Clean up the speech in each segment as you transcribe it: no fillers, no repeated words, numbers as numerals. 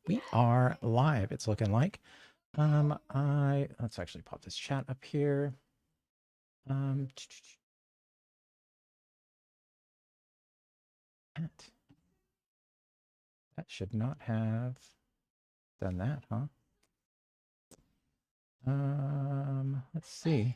We are live, it's looking like. Let's actually pop this chat up here. That should not have done that, huh? Let's see.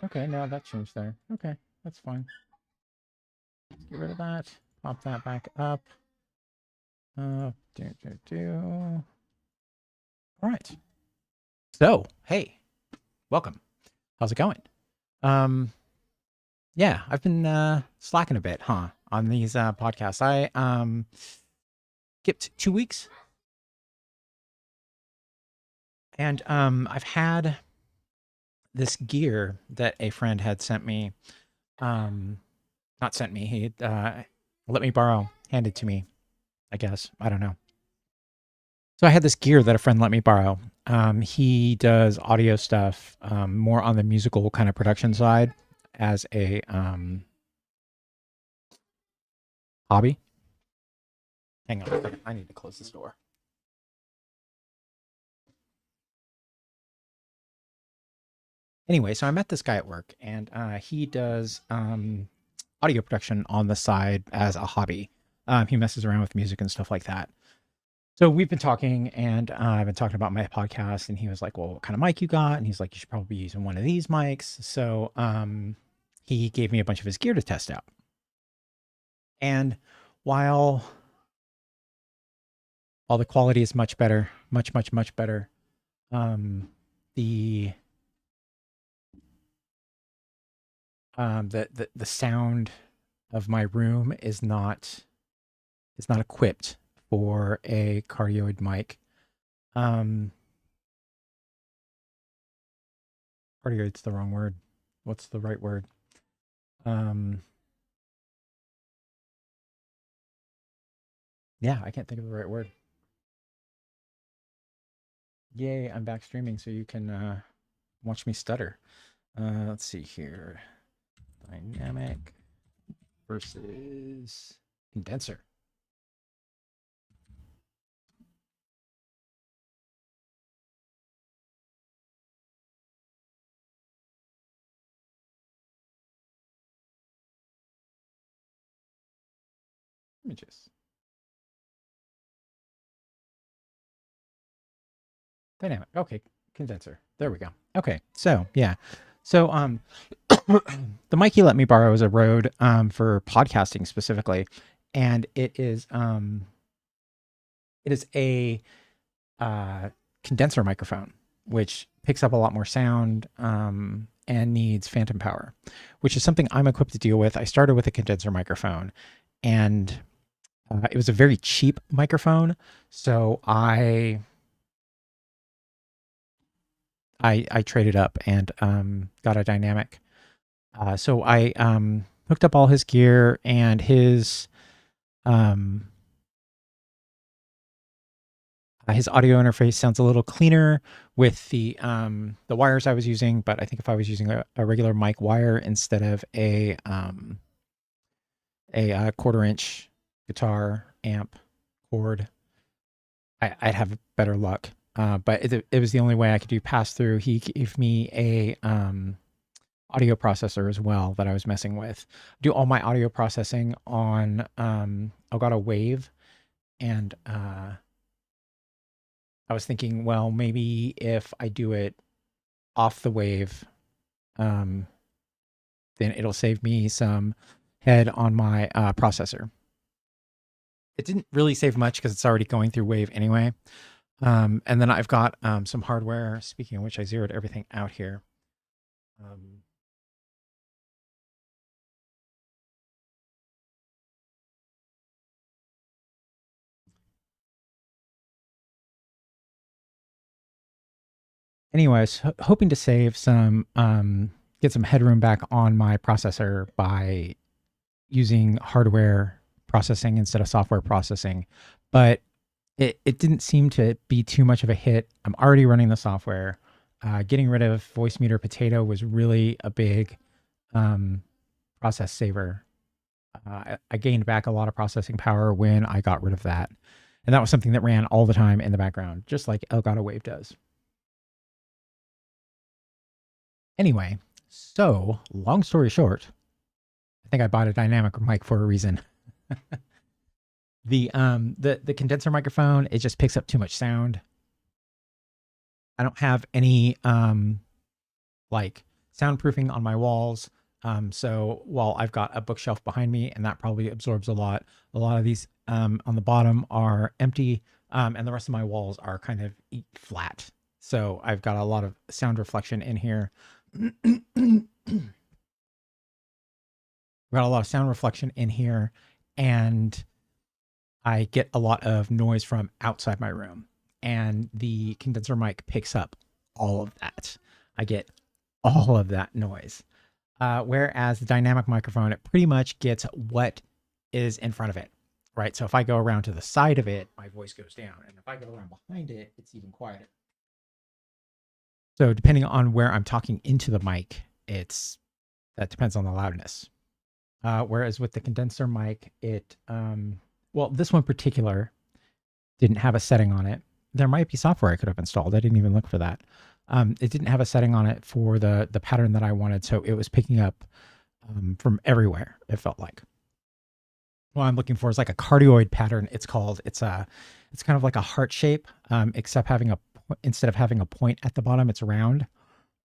Okay, now that changed there. Okay, that's fine. Let's get rid of that. Pop that back up. All right. So, hey, welcome. How's it going? Yeah, I've been slacking a bit, huh, on these podcasts. I skipped 2 weeks, and I've had this gear that a friend had sent me. Not sent me. He let me borrow, handed to me. I guess I don't know. So I had this gear that a friend let me borrow. He does audio stuff, more on the musical kind of production side, as a hobby. Hang on a second. I need to close this door. Anyway, so I met this guy at work, and he does audio production on the side as a hobby. He messes around with music and stuff like that. So we've been talking, and I've been talking about my podcast, and he was like, "Well, what kind of mic you got?" And he's like, "You should probably be using one of these mics." So he gave me a bunch of his gear to test out. And while the quality is much better, much better, the the sound of my room is not equipped for a cardioid mic. Cardioid's the wrong word. What's the right word? Yeah, I can't think of the right word. Yay, I'm back streaming so you can watch me stutter. Let's see here. Dynamic versus condenser. Images. Dynamic. Okay, condenser. There we go. Okay, so yeah. So the mic he let me borrow is a Rode for podcasting specifically, and it is a condenser microphone, which picks up a lot more sound and needs phantom power, which is something I'm equipped to deal with. I started with a condenser microphone, and it was a very cheap microphone, so I traded up and got a dynamic. So I hooked up all his gear, and his audio interface sounds a little cleaner with the wires I was using. But I think if I was using a regular mic wire instead of a 1/4-inch guitar amp cord, I'd have better luck. But it was the only way I could do pass through. He gave me a audio processor as well that I was messing with. Do all my audio processing on Elgato Wave, and I was thinking, well, maybe if I do it off the Wave, then it'll save me some head on my processor. It didn't really save much because it's already going through Wave anyway. And then I've got some hardware. Speaking of which, I zeroed everything out here. Anyways, hoping to save some, get some headroom back on my processor by using hardware processing instead of software processing. But it didn't seem to be too much of a hit. I'm already running the software. Getting rid of voice meter potato was really a big um, process saver. I gained back a lot of processing power when I got rid of that. And that was something that ran all the time in the background, just like Elgato Wave does. Anyway, so long story short, I think I bought a dynamic mic for a reason. The condenser microphone, it just picks up too much sound. I don't have any like soundproofing on my walls. So while I've got a bookshelf behind me, and that probably absorbs a lot of these on the bottom are empty, and the rest of my walls are kind of flat. So I've got a lot of sound reflection in here. Got a lot of sound reflection in here, and I get a lot of noise from outside my room, and the condenser mic picks up all of that. I get all of that noise. Whereas the dynamic microphone, it pretty much gets what is in front of it, right? So if I go around to the side of it, my voice goes down. And if I go around behind it, it's even quieter. So depending on where I'm talking into the mic, that depends on the loudness. Whereas with the condenser mic, well, this one particular didn't have a setting on it. There might be software I could have installed. I didn't even look for that. It didn't have a setting on it for the pattern that I wanted, so it was picking up from everywhere, it felt like. What I'm looking for is like a cardioid pattern, it's called. It's kind of like a heart shape, except instead of having a point at the bottom, it's round.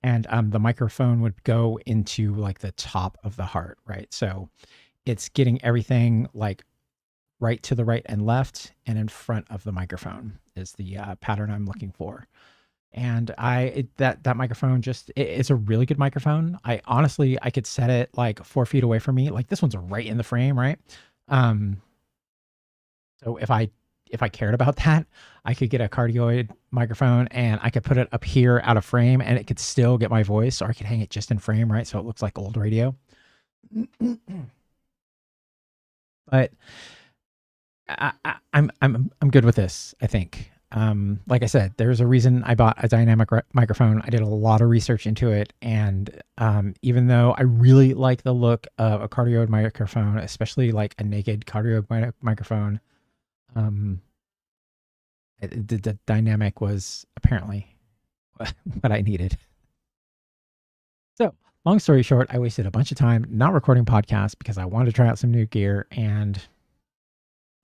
And the microphone would go into like the top of the heart, right? So it's getting everything like right to the right and left, and in front of the microphone is the pattern I'm looking for. And that microphone it's a really good microphone. I honestly could set it like 4 feet away from me. Like this one's right in the frame, right? So if I cared about that, I could get a cardioid microphone and I could put it up here out of frame, and it could still get my voice, or I could hang it just in frame, right? So it looks like old radio. But I'm good with this, I think. Like I said, there's a reason I bought a dynamic microphone. I did a lot of research into it, and even though I really like the look of a cardioid microphone, especially like a naked cardioid microphone, the dynamic was apparently what I needed. So, long story short, I wasted a bunch of time not recording podcasts because I wanted to try out some new gear, and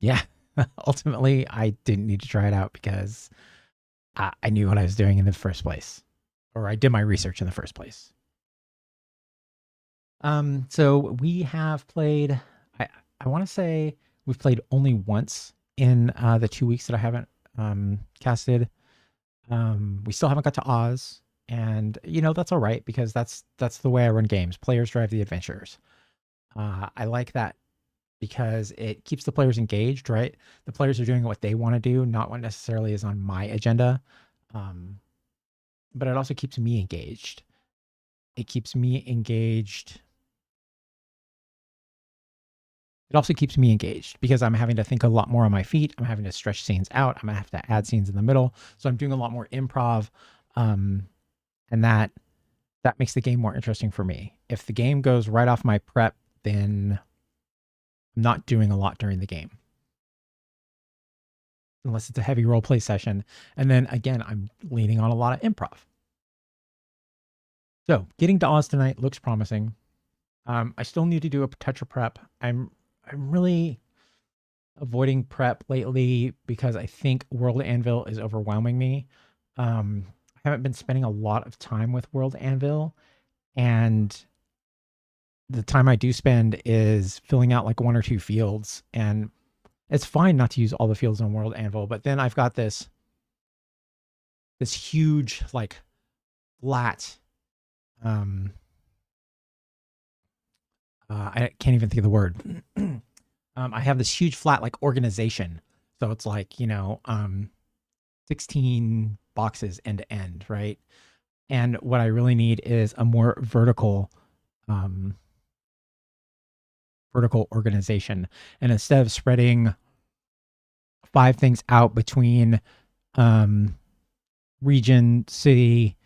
yeah. Ultimately, I didn't need to try it out because I knew what I was doing in the first place, or I did my research in the first place. So we have played, I want to say we've played only once in the 2 weeks that I haven't casted. We still haven't got to Oz, and that's all right, because that's the way I run games. Players drive the adventures. I like that, because it keeps the players engaged, right? The players are doing what they want to do, not what necessarily is on my agenda. But it also keeps me engaged. It also keeps me engaged because I'm having to think a lot more on my feet. I'm having to stretch scenes out. I'm gonna have to add scenes in the middle. So I'm doing a lot more improv. And that makes the game more interesting for me. If the game goes right off my prep, then I'm not doing a lot during the game, unless it's a heavy role play session. And then again, I'm leaning on a lot of improv. So getting to Oz tonight looks promising. I still need to do a Tetra prep. I'm really avoiding prep lately because I think World Anvil is overwhelming me. I haven't been spending a lot of time with World Anvil, and the time I do spend is filling out like 1 or 2 fields, and it's fine not to use all the fields on World Anvil, but then I've got this huge like flat I can't even think of the word. I have this huge flat like organization. So it's like, 16 boxes end to end, right? And what I really need is a more vertical organization. And instead of spreading 5 things out between region, city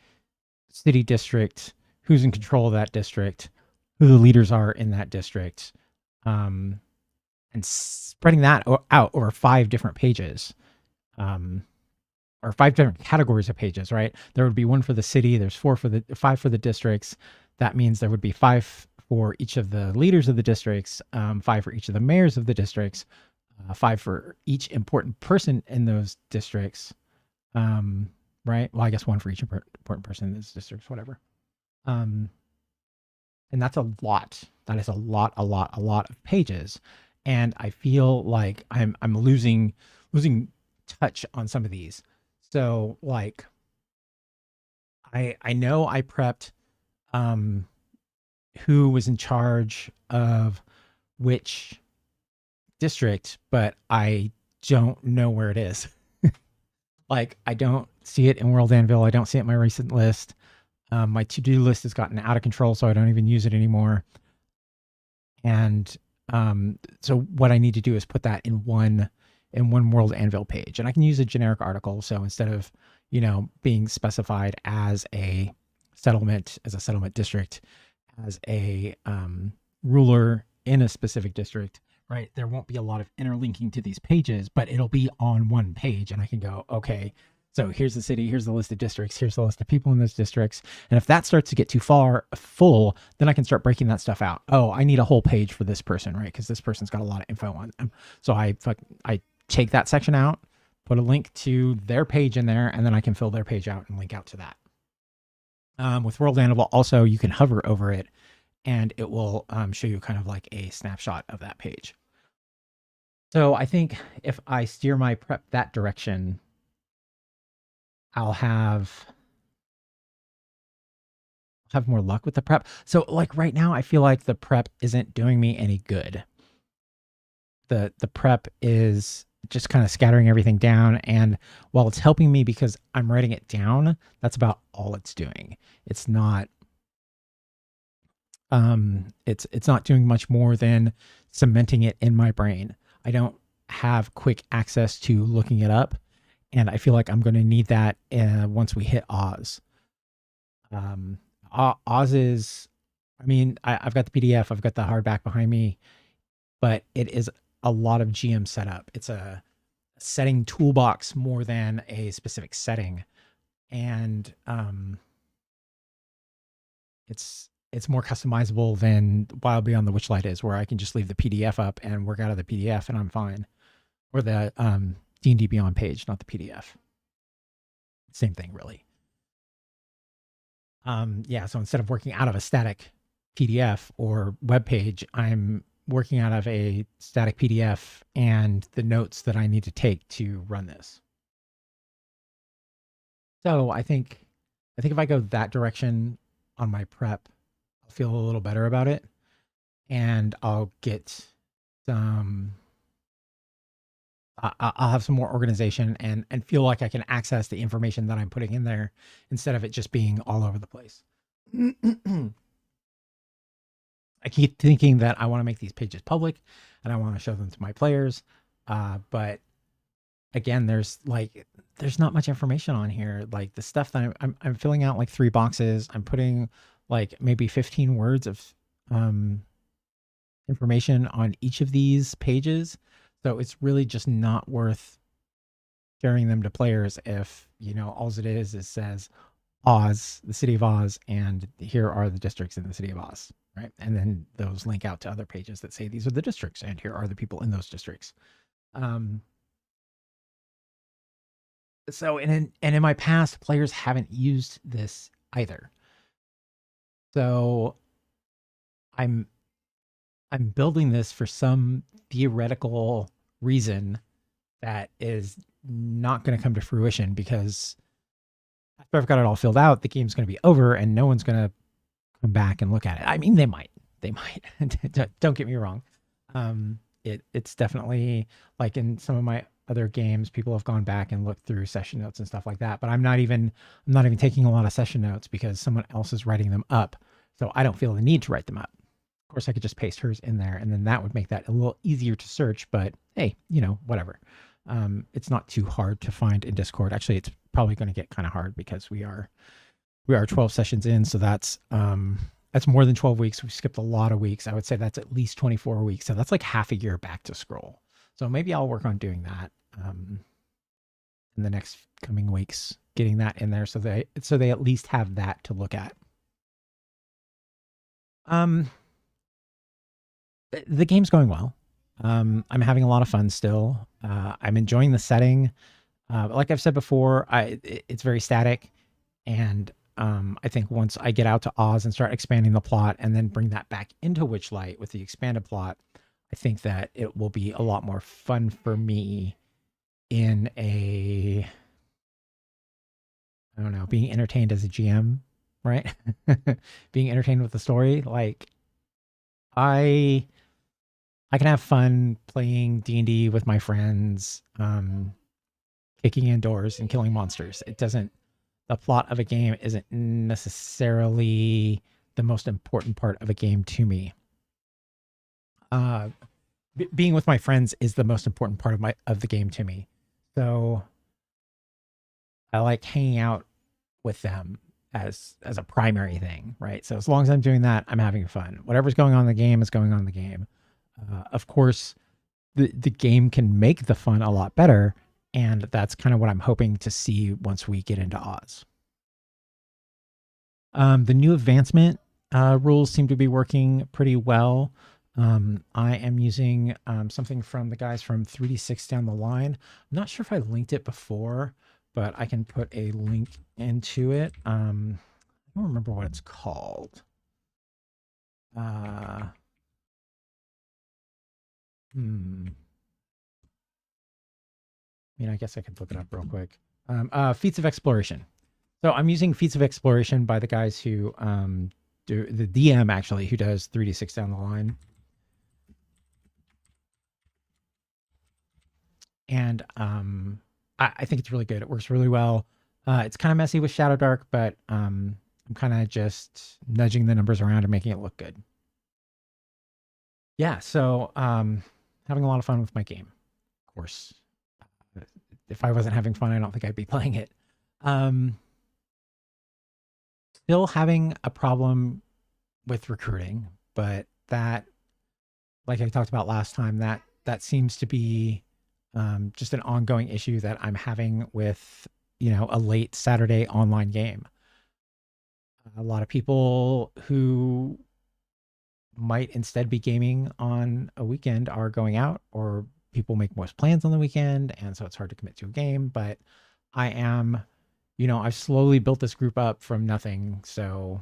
district, who's in control of that district, who the leaders are in that district, and spreading that out over 5 different pages, or 5 different categories of pages, right? There would be 1 for the city, there's 5 for the districts. That means there would be 5 for each of the leaders of the districts, 5 for each of the mayors of the districts, 5 for each important person in those districts, right? Well, I guess 1 for each important person in those districts, whatever. And that's a lot. That is a lot of pages. And I feel like I'm losing touch on some of these. So like, I know I prepped who was in charge of which district, but I don't know where it is. Like, I don't see it in World Anvil. I don't see it in my recent list. My to-do list has gotten out of control, so I don't even use it anymore. And so what I need to do is put that in one World Anvil page, and I can use a generic article. So instead of, being specified as a settlement district, as a ruler in a specific district, right? There won't be a lot of interlinking to these pages, but it'll be on one page, and I can go, okay, so here's the city, here's the list of districts, here's the list of people in those districts. And if that starts to get too full, then I can start breaking that stuff out. Oh, I need a whole page for this person, right? Because this person's got a lot of info on them. So I take that section out, put a link to their page in there, and then I can fill their page out and link out to that. With World Anvil, also, you can hover over it, and it will show you kind of like a snapshot of that page. So I think if I steer my prep that direction, I'll have more luck with the prep. So like right now, I feel like the prep isn't doing me any good. The prep is just kind of scattering everything down, and while it's helping me because I'm writing it down, that's about all it's doing. It's not it's not doing much more than cementing it in my brain. I don't have quick access to looking it up, and I feel like I'm going to need that once we hit Oz. Oz is, I mean, I've got the PDF, I've got the hardback behind me, but it is a lot of GM setup. It's a setting toolbox more than a specific setting, and it's more customizable than Wild Beyond the Witchlight is, where I can just leave the PDF up and work out of the PDF and I'm fine. Or the D&D Beyond page, not the PDF. Same thing, really. Yeah, so instead of working out of a static PDF or web page, I'm working out of a static PDF and the notes that I need to take to run this. So I think if I go that direction on my prep, I'll feel a little better about it, and I'll get some. I'll have some more organization and feel like I can access the information that I'm putting in there instead of it just being all over the place. I keep thinking that I want to make these pages public and I want to show them to my players. But again, there's not much information on here. Like the stuff that I'm filling out like 3 boxes. I'm putting like maybe 15 words of information on each of these pages. So it's really just not worth sharing them to players if, all it is says Oz, the city of Oz, and here are the districts in the city of Oz, right? And then those link out to other pages that say these are the districts and here are the people in those districts. So, and in my past, players haven't used this either. So I'm building this for some theoretical reason that is not going to come to fruition, because after I've got it all filled out, the game's going to be over and no one's going to come back and look at it. I mean, they might. Don't get me wrong. It's definitely like in some of my other games, people have gone back and looked through session notes and stuff like that. But I'm not even taking a lot of session notes because someone else is writing them up. So I don't feel the need to write them up. Of course, I could just paste hers in there, and then that would make that a little easier to search. But hey, whatever. It's not too hard to find in Discord. Actually, it's probably going to get kind of hard because we are 12 sessions in, so that's more than 12 weeks. We skipped a lot of weeks. I would say that's at least 24 weeks. So that's like half a year back to scroll. So maybe I'll work on doing that in the next coming weeks, getting that in there so they at least have that to look at. The game's going well. I'm having a lot of fun still. I'm enjoying the setting. Like I've said before, it's very static, and I think once I get out to Oz and start expanding the plot, and then bring that back into Witchlight with the expanded plot, I think that it will be a lot more fun for me in I don't know, being entertained as a GM, right? Being entertained with the story. Like I I can have fun playing D&D with my friends, kicking indoors and killing monsters. It doesn't The plot of a game isn't necessarily the most important part of a game to me. Uh, Being with my friends is the most important part of the game to me. So I like hanging out with them as a primary thing, right? So as long as I'm doing that, I'm having fun. Whatever's going on in the game is going on in the game. Of course, the game can make the fun a lot better, and that's kind of what I'm hoping to see once we get into Oz. The new advancement rules seem to be working pretty well. I am using something from the guys from 3D6 Down the Line. I'm not sure if I linked it before, but I can put a link into it. I don't remember what it's called. I mean, I guess I could look it up real quick. Feats of Exploration. So I'm using Feats of Exploration by the guys who do the DM actually, who does 3D6 Down the Line. And I think it's really good. It works really well. It's kind of messy with Shadow Dark, but I'm kind of just nudging the numbers around and making it look good. Yeah, so having a lot of fun with my game, of course. If I wasn't having fun, I don't think I'd be playing it. Still having a problem with recruiting, but that, like I talked about last time, that seems to be just an ongoing issue that I'm having with, a late Saturday online game. A lot of people who might instead be gaming on a weekend are going out, or people make most plans on the weekend, and so it's hard to commit to a game. But I am, I've slowly built this group up from nothing. So,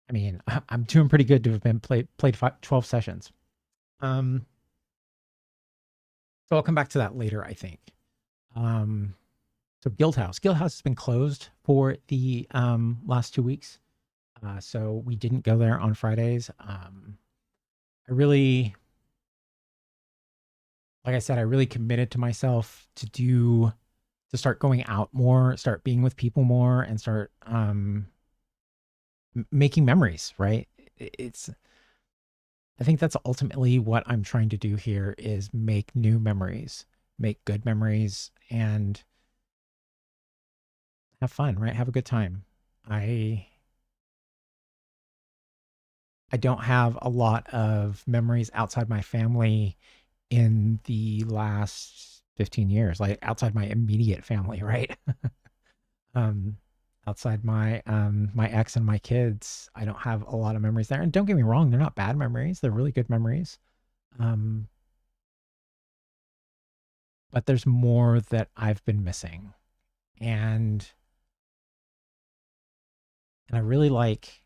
I mean, I'm doing pretty good to have been played 12 sessions. So I'll come back to that later, I think. So Guildhouse has been closed for the last 2 weeks. So we didn't go there on Fridays. Like I said, I really committed to myself to start going out more, start being with people more, and start making memories, right? I think that's ultimately what I'm trying to do here, is make new memories, make good memories, and have fun, right? Have a good time. I don't have a lot of memories outside my family in the last 15 years, like outside my immediate family, right? Outside my my ex and my kids, I don't have a lot of memories there. And don't get me wrong, they're not bad memories. They're really good memories. But there's more that I've been missing. And I really like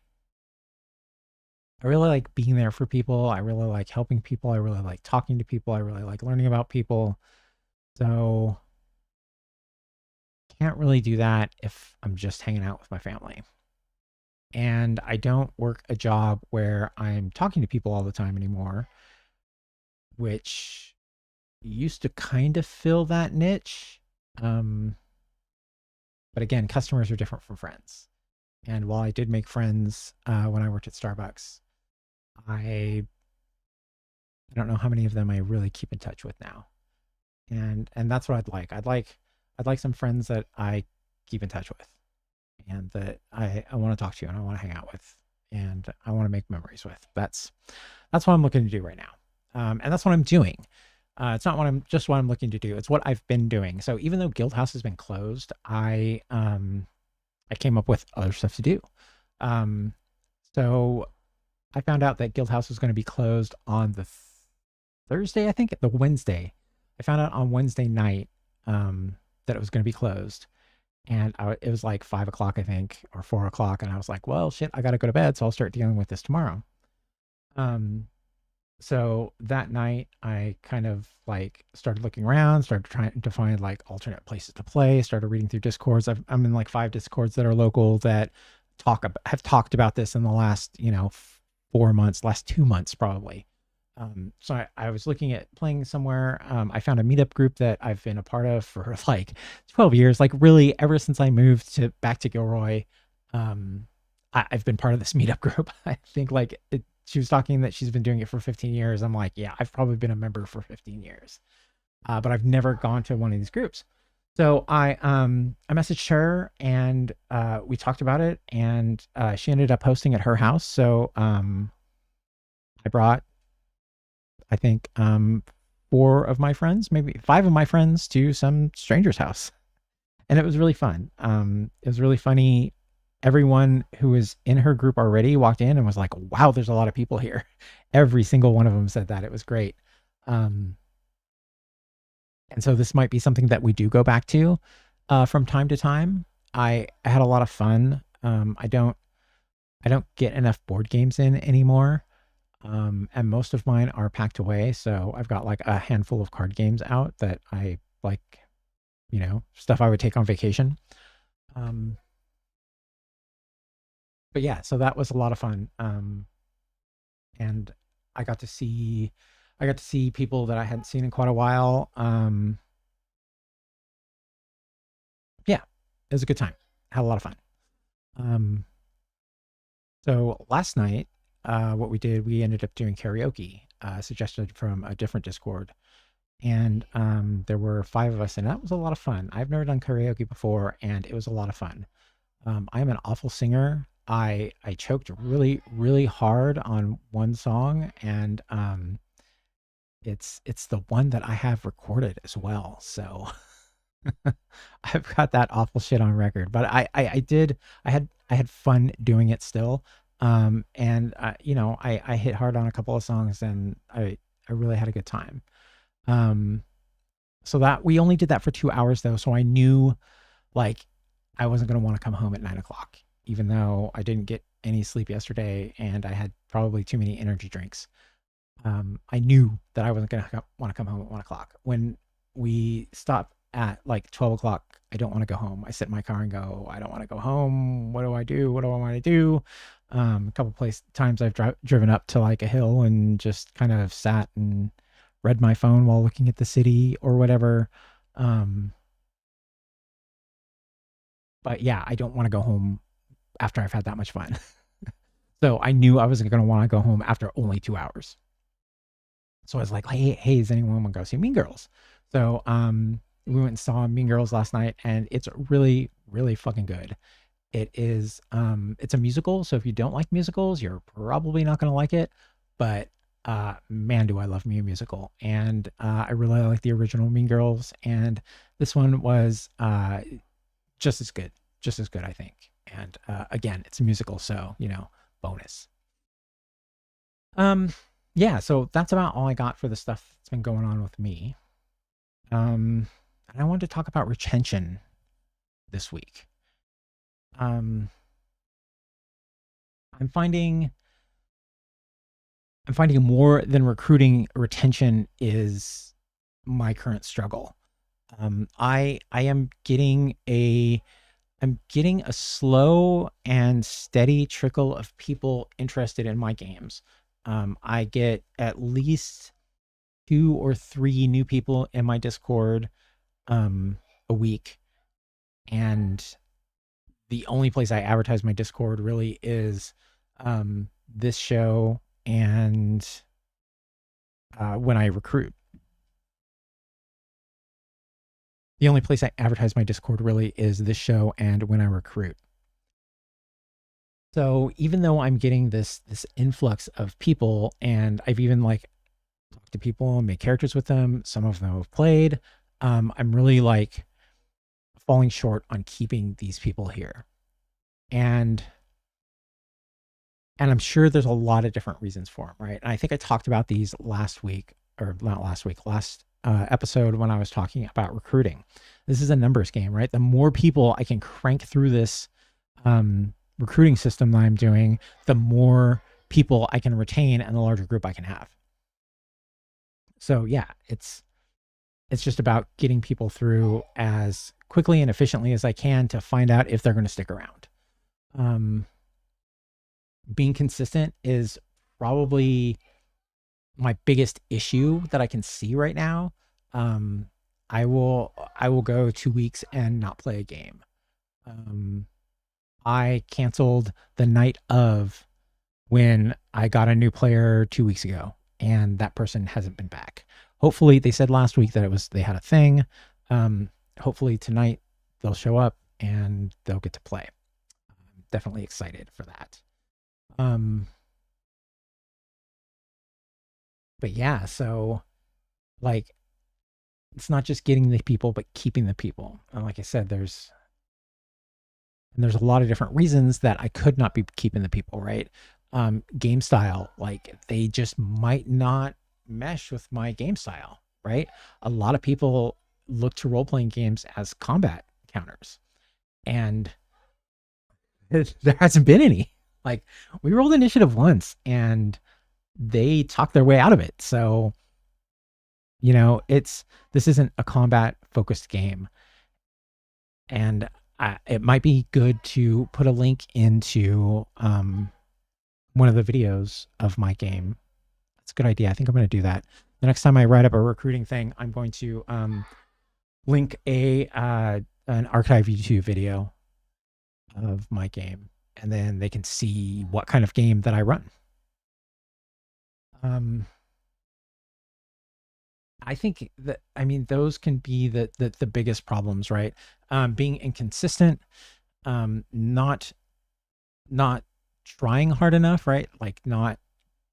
being there for people. I really like helping people. I really like talking to people. I really like learning about people. So can't really do that if I'm just hanging out with my family. And I don't work a job where I'm talking to people all the time anymore, which used to kind of fill that niche. But again, customers are different from friends. And while I did make friends when I worked at Starbucks, I don't know how many of them I really keep in touch with now. And that's what I'd like. I'd like some friends that I keep in touch with, and that I want to talk to and I want to hang out with, and I want to make memories with. That's what I'm looking to do right now, and that's what I'm doing. It's not what I'm looking to do. It's what I've been doing. So even though Guild House has been closed, I came up with other stuff to do. Um, so I found out that Guild House was going to be closed on the Thursday, I think, the Wednesday. I found out on Wednesday night that it was going to be closed, and it was like 5 o'clock, I think, or 4 o'clock, and I was like, well, shit, I got to go to bed, so I'll start dealing with this tomorrow. Um, so that night, I kind of like started looking around, started trying to find like alternate places to play, started reading through Discords. I'm in like 5 Discords that are local that have talked about this in the last 4 months, last 2 months probably. So I was looking at playing somewhere. I found a meetup group that I've been a part of for like 12 years, like really ever since I moved to back to Gilroy. I've been part of this meetup group. I think like she was talking that she's been doing it for 15 years. I'm like, yeah, I've probably been a member for 15 years, but I've never gone to one of these groups. So I messaged her and we talked about it, and she ended up hosting at her house. So I brought, I think, 4 of my friends, maybe 5 of my friends, to some stranger's house, and it was really fun. It was really funny. Everyone who was in her group already walked in and was like, "Wow, there's a lot of people here." Every single one of them said that. It was great. Um, and so this might be something that we do go back to from time to time. I had a lot of fun. I don't get enough board games in anymore. And most of mine are packed away. So I've got like a handful of card games out that I like, stuff I would take on vacation. Um, but yeah, so that was a lot of fun. And I got to see, I got to see people that I hadn't seen in quite a while. Yeah, it was a good time. Had a lot of fun. Um, so last night, what we did, we ended up doing karaoke, suggested from a different Discord, and there were 5 of us, and that was a lot of fun. I've never done karaoke before, and it was a lot of fun. I'm an awful singer. I choked really really hard on one song, and it's the one that I have recorded as well. So I've got that awful shit on record. But I had fun doing it still. And I hit hard on a couple of songs, and I really had a good time. Um, so that we only did that for 2 hours though, so I knew like I wasn't going to want to come home at 9 o'clock, even though I didn't get any sleep yesterday and I had probably too many energy drinks. I knew that I wasn't going to want to come home at 1 o'clock. When we stop at like 12 o'clock, I don't want to go home. I sit in my car and go, I don't want to go home. What do I do? What do I want to do? A couple times I've driven up to like a hill and just kind of sat and read my phone while looking at the city or whatever. Um, but yeah, I don't want to go home after I've had that much fun. So I knew I wasn't going to want to go home after only 2 hours. So I was like, hey, is anyone want to go see Mean Girls? So we went and saw Mean Girls last night, and it's really, really fucking good. It's a musical, so if you don't like musicals, you're probably not going to like it. But man, do I love me a musical, and I really like the original Mean Girls, and this one was just as good, I think. And again, it's a musical, so bonus. Um, yeah, so that's about all I got for the stuff that's been going on with me. And I wanted to talk about retention this week. Um, I'm finding more than recruiting, retention is my current struggle. I am getting a slow and steady trickle of people interested in my games. I get at least 2 or 3 new people in my Discord a week, and the only place I advertise my Discord really is this show and when I recruit. The only place I advertise my Discord really is this show and when I recruit. So even though I'm getting this influx of people, and I've even like talked to people and made characters with them, some of them have played, I'm really like falling short on keeping these people here. And I'm sure there's a lot of different reasons for them, right? And I think I talked about these last week, or not last week, last episode when I was talking about recruiting. This is a numbers game, right? The more people I can crank through this recruiting system that I'm doing, the more people I can retain and the larger group I can have. So yeah, it's just about getting people through as quickly and efficiently as I can to find out if they're going to stick around. Being consistent is probably my biggest issue that I can see right now. I will go 2 weeks and not play a game. I canceled the night of when I got a new player 2 weeks ago, and that person hasn't been back. Hopefully, they said last week that they had a thing. Hopefully tonight they'll show up and they'll get to play. I'm definitely excited for that. But yeah, so like it's not just getting the people, but keeping the people. And like I said, there's a lot of different reasons that I could not be keeping the people, right? Game style, like they just might not mesh with my game style, right? A lot of people look to role-playing games as combat counters, and there hasn't been any. Like, we rolled initiative once and they talked their way out of it. So, this isn't a combat focused game. And it might be good to put a link into one of the videos of my game. That's a good idea. I think I'm going to do that. The next time I write up a recruiting thing, I'm going to link an archive YouTube video of my game, and then they can see what kind of game that I run. I think that, those can be the biggest problems, right? Being inconsistent, not trying hard enough, right? Like not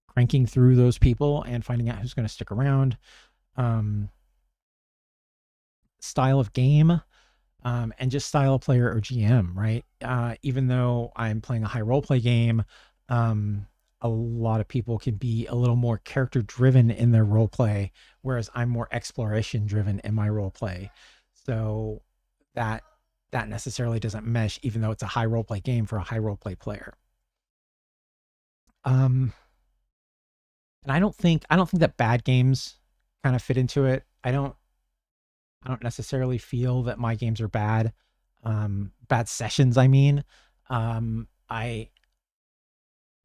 cranking through those people and finding out who's going to stick around. Style of game, and just style of player or GM, right? Even though I'm playing a high role play game, a lot of people can be a little more character driven in their role play, whereas I'm more exploration driven in my role play. So that necessarily doesn't mesh, even though it's a high role play game for a high role play player. And I don't think that bad games kind of fit into it. I don't necessarily feel that my games are bad. Bad sessions, I mean.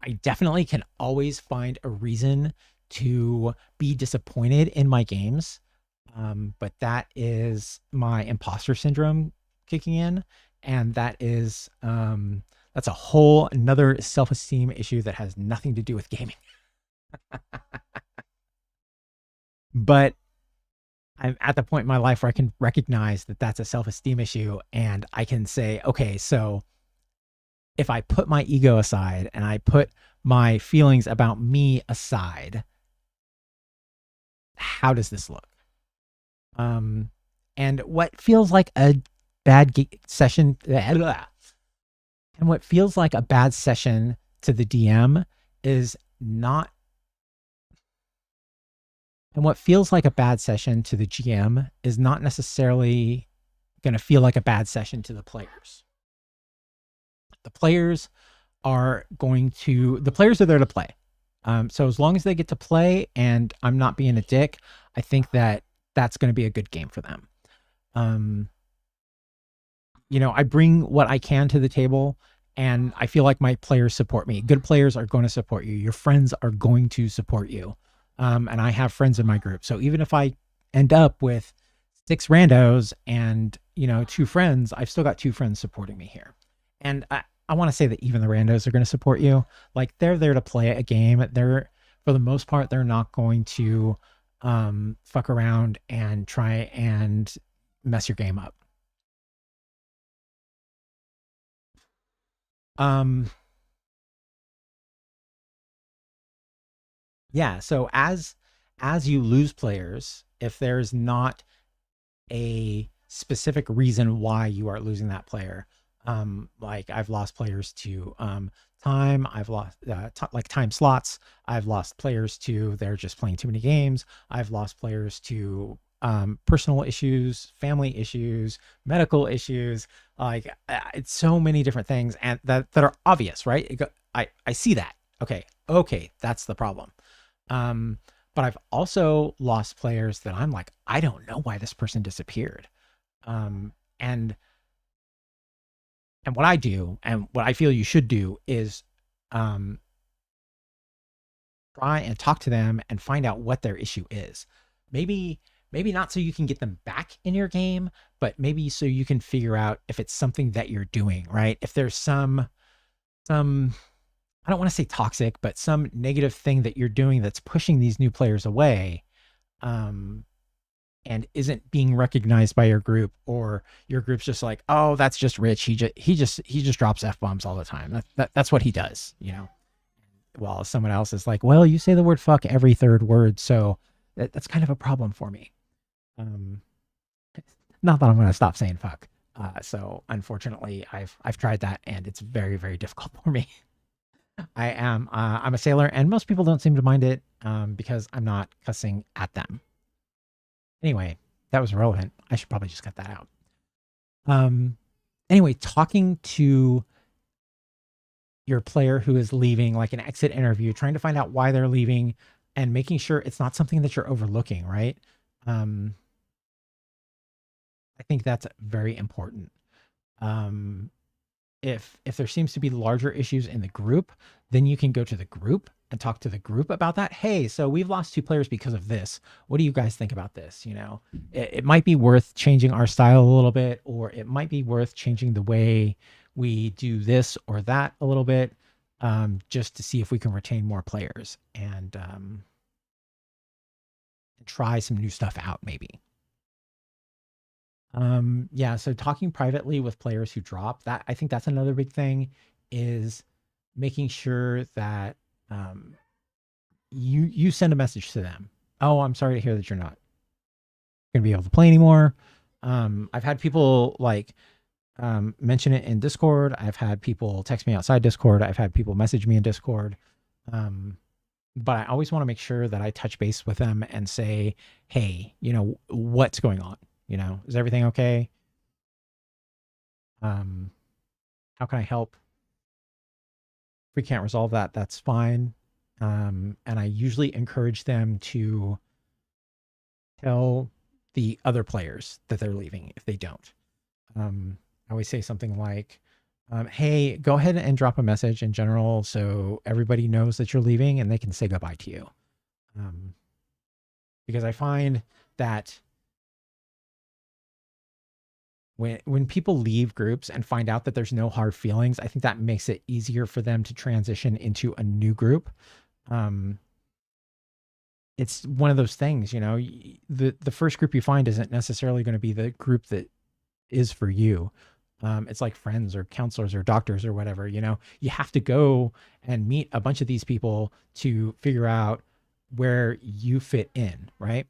I definitely can always find a reason to be disappointed in my games. But that is my imposter syndrome kicking in. And that is, that's a whole another self-esteem issue that has nothing to do with gaming. But I'm at the point in my life where I can recognize that that's a self-esteem issue, and I can say, okay, so if I put my ego aside and I put my feelings about me aside, how does this look? And what feels like a bad session, and what feels like a bad session to the DM is not, and what feels like a bad session to the GM is not necessarily going to feel like a bad session to the players. The players are there to play. So as long as they get to play and I'm not being a dick, I think that that's going to be a good game for them. I bring what I can to the table, and I feel like my players support me. Good players are going to support you. Your friends are going to support you. And I have friends in my group. So even if I end up with 6 randos and, 2 friends, I've still got 2 friends supporting me here. And I want to say that even the randos are going to support you. Like, they're there to play a game. For the most part, they're not going to fuck around and try and mess your game up. Um, yeah. So as you lose players, if there's not a specific reason why you are losing that player, like I've lost players to time, I've lost like time slots, I've lost players to they're just playing too many games, I've lost players to personal issues, family issues, medical issues, like it's so many different things, and that are obvious, right? I see that. Okay, that's the problem. um but I've also lost players that I'm like, I don't know why this person disappeared. um and and what I do, and what I feel you should do, is um try and talk to them and find out what their issue is. Maybe maybe not so you can get them back in your game, but maybe so you can figure out if it's something that you're doing, right? If there's some I don't want to say toxic, but some negative thing that you're doing that's pushing these new players away, um and isn't being recognized by your group, or your group's just like, oh, that's just Rich, he just drops f-bombs all the time, that's what he does, you know. Well, someone else is like, well, you say the word fuck every third word, so that's kind of a problem for me. um Not that I'm going to stop saying fuck. So unfortunately, I've tried that, and it's very, very difficult for me. I'm a sailor, and most people don't seem to mind it, because I'm not cussing at them. Anyway, that was relevant. I should probably just cut that out. Um, anyway, talking to your player who is leaving, like an exit interview, trying to find out why they're leaving, and making sure it's not something that you're overlooking, right? Um, I think that's very important. Um, if there seems to be larger issues in the group, then you can go to the group and talk to the group about that. Hey, so we've lost 2 players because of this. What do you guys think about this? You know, it might be worth changing our style a little bit, or it might be worth changing the way we do this or that a little bit, just to see if we can retain more players, and try some new stuff out, maybe. Yeah, so talking privately with players who drop, that I think that's another big thing, is making sure that you send a message to them. Oh, I'm sorry to hear that you're not going to be able to play anymore. I've had people like mention it in Discord. I've had people text me outside Discord. I've had people message me in Discord. But I always want to make sure that I touch base with them and say, hey, you know, what's going on? You know, is everything okay? Um, how can I help? If we can't resolve that, that's fine. And I usually encourage them to tell the other players that they're leaving if they don't. I always say something like, hey, go ahead and drop a message in general so everybody knows that you're leaving and they can say goodbye to you. Because I find that when people leave groups and find out that there's no hard feelings, I think that makes it easier for them to transition into a new group. It's one of those things, you know, the first group you find isn't necessarily going to be the group that is for you. It's like friends or counselors or doctors or whatever, you know, you have to go and meet a bunch of these people to figure out where you fit in, right?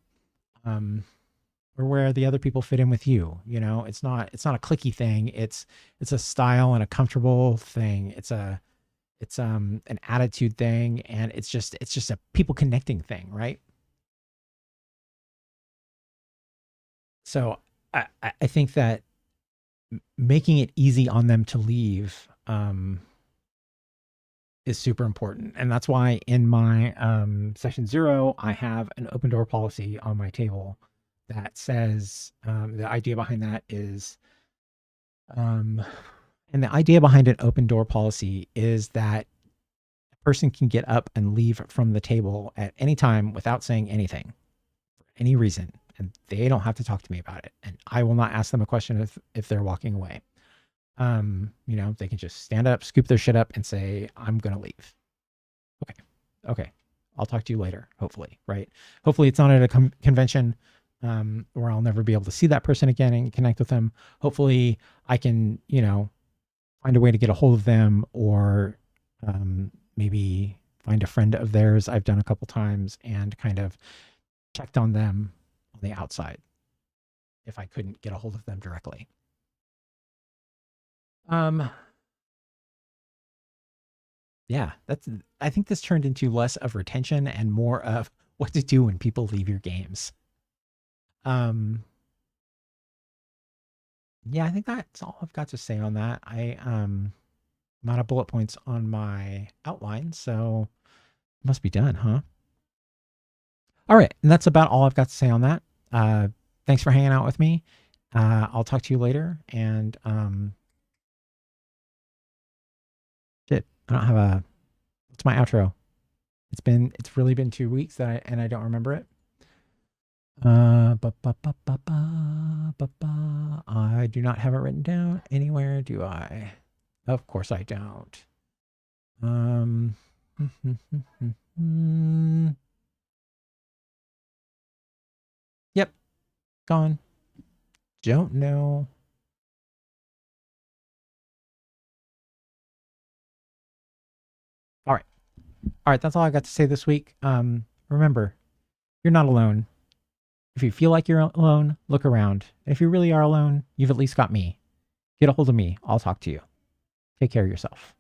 Or where the other people fit in with you. You know, it's not a clicky thing. It's a style and a comfortable thing. It's an attitude thing, and it's just a people connecting thing, right? So I think that making it easy on them to leave is super important, and that's why in my session 0 I have an open door policy on my table that says, the idea behind that is, and the idea behind an open door policy is that a person can get up and leave from the table at any time without saying anything for any reason, and they don't have to talk to me about it, and I will not ask them a question if they're walking away. You know, they can just stand up, scoop their shit up, and say, I'm gonna leave. Okay, I'll talk to you later, hopefully, right? Hopefully it's not at a convention. where I'll never be able to see that person again and connect with them. Hopefully I can, find a way to get a hold of them, or maybe find a friend of theirs I've done a couple times and kind of checked on them on the outside if I couldn't get a hold of them directly. Yeah, I think this turned into less of retention and more of what to do when people leave your games. Um, yeah, I think that's all I've got to say on that. I'm out of bullet points on my outline, so it must be done, huh? All right, and that's about all I've got to say on that. Thanks for hanging out with me. I'll talk to you later, and shit, I don't have a. What's my outro? It's really been 2 weeks that I don't remember it. I do not have it written down anywhere, do I? Of course I don't. Yep, gone. Don't know. All right. All right, that's all I got to say this week. Remember, you're not alone. If you feel like you're alone, look around. If you really are alone, you've at least got me. Get a hold of me. I'll talk to you. Take care of yourself.